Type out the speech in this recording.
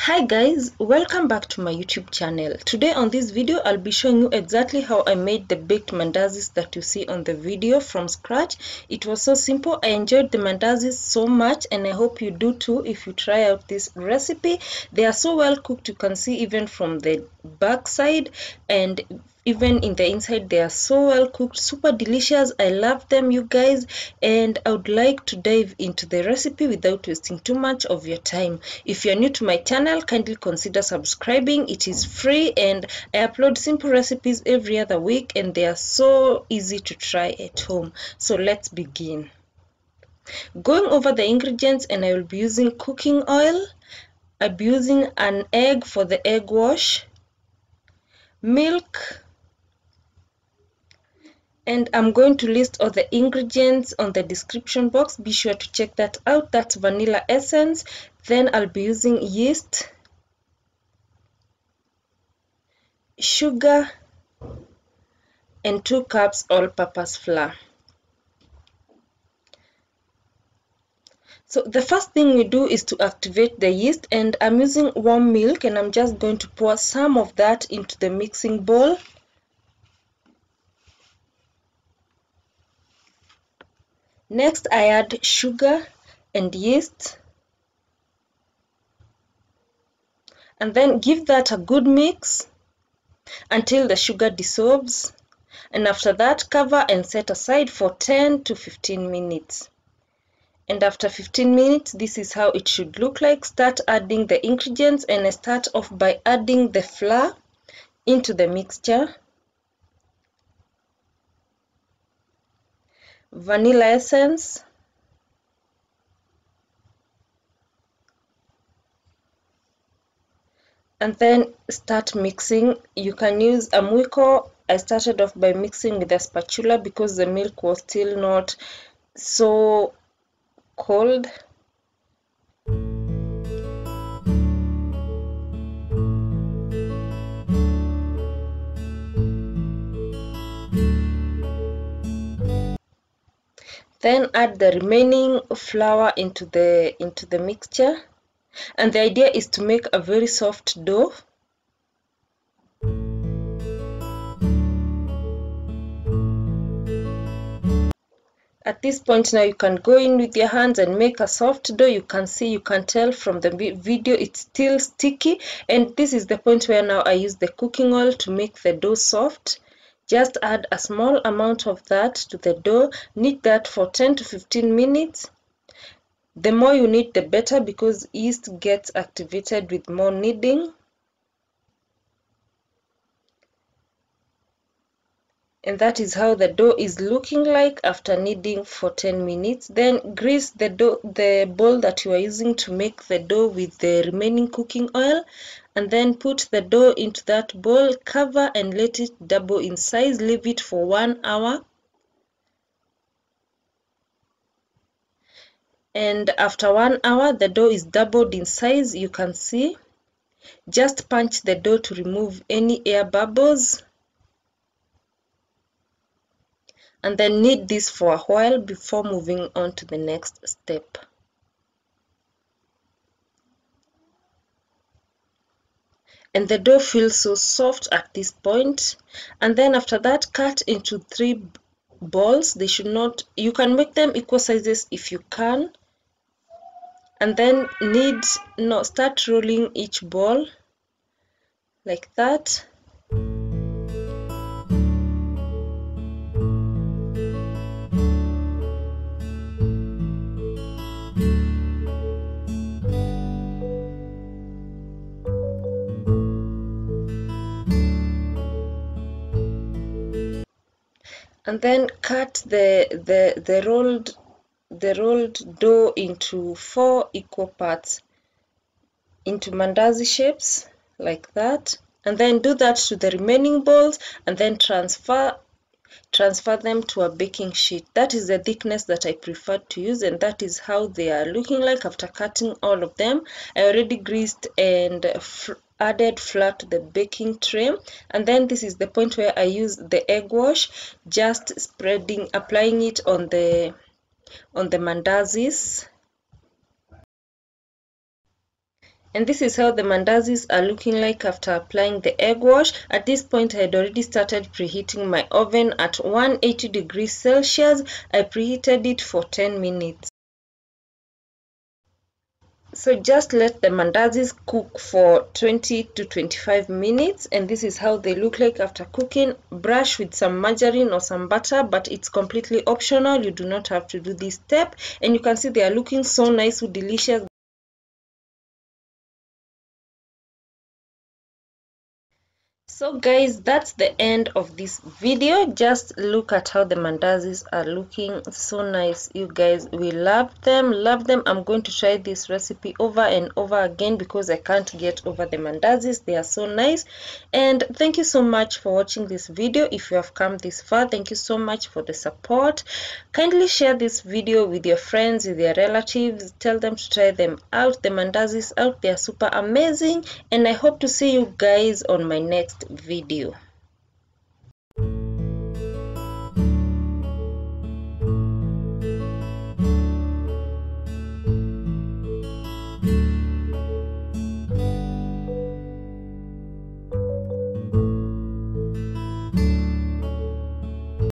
Hi guys, welcome back to my YouTube channel. Today on this video I'll be showing you exactly how I made the baked mandazis that you see on the video from scratch. It was so simple. I enjoyed the mandazis so much and I hope you do too if you try out this recipe. They are so well cooked, you can see even from the back side, and even in the inside they are so well cooked, super delicious. I love them, you guys, and I would like to dive into the recipe without wasting too much of your time. If you're new to my channel, kindly consider subscribing. It is free and I upload simple recipes every other week and they are so easy to try at home. So let's begin. Going over the ingredients, and I will be using cooking oil. I'll be using an egg for the egg wash, milk, and I'm going to list all the ingredients on the description box. Be sure to check that out. That's vanilla essence. Then I'll be using yeast, sugar, and 2 cups all-purpose flour. So the first thing we do is to activate the yeast, and I'm using warm milk and I'm just going to pour some of that into the mixing bowl. Next, I add sugar and yeast, and then give that a good mix until the sugar dissolves, and after that cover and set aside for 10 to 15 minutes. And after 15 minutes, this is how it should look like. Start adding the ingredients, and I start off by adding the flour into the mixture, vanilla essence, and then start mixing. You can use a mwiko. I started off by mixing with a spatula because the milk was still not so cold. Then add the remaining flour into the mixture, and the idea is to make a very soft dough. At this point now you can go in with your hands and make a soft dough. You can tell from the video it's still sticky, and this is the point where now I use the cooking oil to make the dough soft. Just add a small amount of that to the dough. Knead that for 10 to 15 minutes. The more you knead, the better, because yeast gets activated with more kneading. And that is how the dough is looking like after kneading for 10 minutes. Then grease the bowl that you are using to make the dough with the remaining cooking oil, and then put the dough into that bowl, cover and let it double in size. Leave it for 1 hour. And after 1 hour, the dough is doubled in size. You can see. Just punch the dough to remove any air bubbles, and then knead this for a while before moving on to the next step. And the dough feels so soft at this point. And then after that, cut into 3 balls. They should not, you can make them equal sizes if you can. And then start rolling each ball like that. And then cut the rolled dough into 4 equal parts, into mandazi shapes like that, and then do that to the remaining balls, and then transfer them to a baking sheet. That is the thickness that I prefer to use, and that is how they are looking like after cutting all of them. I already greased and added flour to the baking tray, and then this is the point where I use the egg wash, just applying it on the mandazis. And this is how the mandazis are looking like after applying the egg wash. At this point, I had already started preheating my oven at 180 degrees Celsius. I preheated it for 10 minutes. So just let the mandazis cook for 20 to 25 minutes, and this is how they look like after cooking. Brush with some margarine or some butter, but it's completely optional. You do not have to do this step, and you can see they are looking so nice, delicious. So guys, that's the end of this video. Just look at how the mandazis are looking so nice. You guys, we love them. I'm going to try this recipe over and over again because I can't get over the mandazis. They are so nice. And thank you so much for watching this video. If you have come this far, thank you so much for the support. Kindly share this video with your friends, with your relatives. Tell them to try them out. The mandazis out, they are super amazing, and I hope to see you guys on my next video.